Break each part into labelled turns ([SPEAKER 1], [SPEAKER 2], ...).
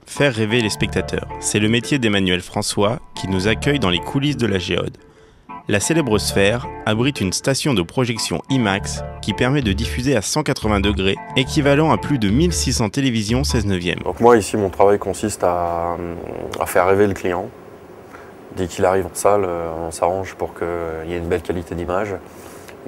[SPEAKER 1] Faire rêver les spectateurs, c'est le métier d'Emmanuel François qui nous accueille dans les coulisses de la Géode. La célèbre sphère abrite une station de projection IMAX qui permet de diffuser à 180 degrés, équivalent à plus de 1600 télévisions 16/9.
[SPEAKER 2] Donc moi ici mon travail consiste à faire rêver le client. Dès qu'il arrive en salle, on s'arrange pour qu'il y ait une belle qualité d'image,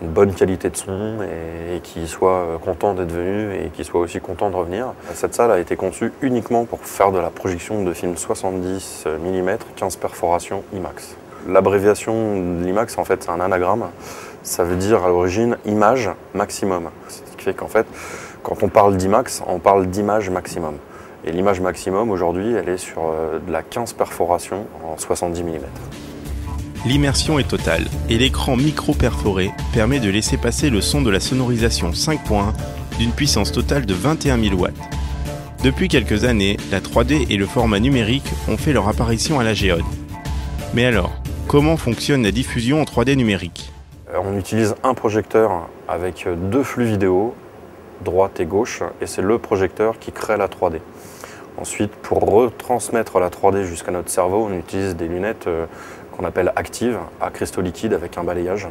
[SPEAKER 2] une bonne qualité de son et qu'il soit content d'être venu et qu'il soit aussi content de revenir. Cette salle a été conçue uniquement pour faire de la projection de films 70 mm, 15 perforations IMAX. L'abréviation de l'IMAX, en fait, c'est un anagramme. Ça veut dire à l'origine image maximum. Ce qui fait qu'en fait, quand on parle d'IMAX, on parle d'image maximum. Et l'image maximum, aujourd'hui, elle est sur de la 15 perforations en 70 mm.
[SPEAKER 1] L'immersion est totale et l'écran micro-perforé permet de laisser passer le son de la sonorisation 5.1 d'une puissance totale de 21 000 watts. Depuis quelques années, la 3D et le format numérique ont fait leur apparition à la Géode. Mais alors, comment fonctionne la diffusion en 3D numérique?
[SPEAKER 2] On utilise un projecteur avec deux flux vidéo, droite et gauche, et c'est le projecteur qui crée la 3D. Ensuite, pour retransmettre la 3D jusqu'à notre cerveau, on utilise des lunettes qu'on appelle actives, à cristaux liquides avec un balayage,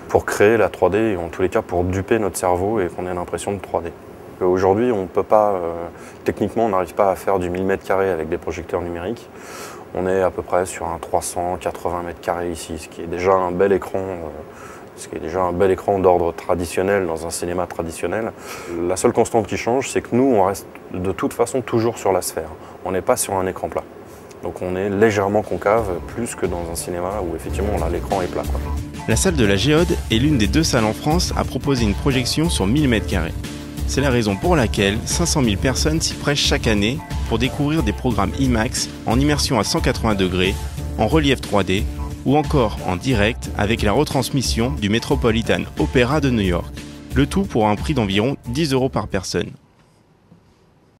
[SPEAKER 2] pour créer la 3D et en tous les cas pour duper notre cerveau et qu'on ait l'impression de 3D. Aujourd'hui, on ne peut pas, techniquement, on n'arrive pas à faire du 1000 m² avec des projecteurs numériques. On est à peu près sur un 380 m² ici, ce qui est déjà un bel écran. D'ordre traditionnel dans un cinéma traditionnel. La seule constante qui change, c'est que nous, on reste de toute façon toujours sur la sphère. On n'est pas sur un écran plat. Donc on est légèrement concave, plus que dans un cinéma où effectivement l'écran est plat.
[SPEAKER 1] La salle de la Géode est l'une des deux salles en France à proposer une projection sur 1000 m². C'est la raison pour laquelle 500 000 personnes s'y prêchent chaque année pour découvrir des programmes IMAX en immersion à 180 degrés, en relief 3D, ou encore en direct avec la retransmission du Metropolitan Opera de New York. Le tout pour un prix d'environ 10 € par personne.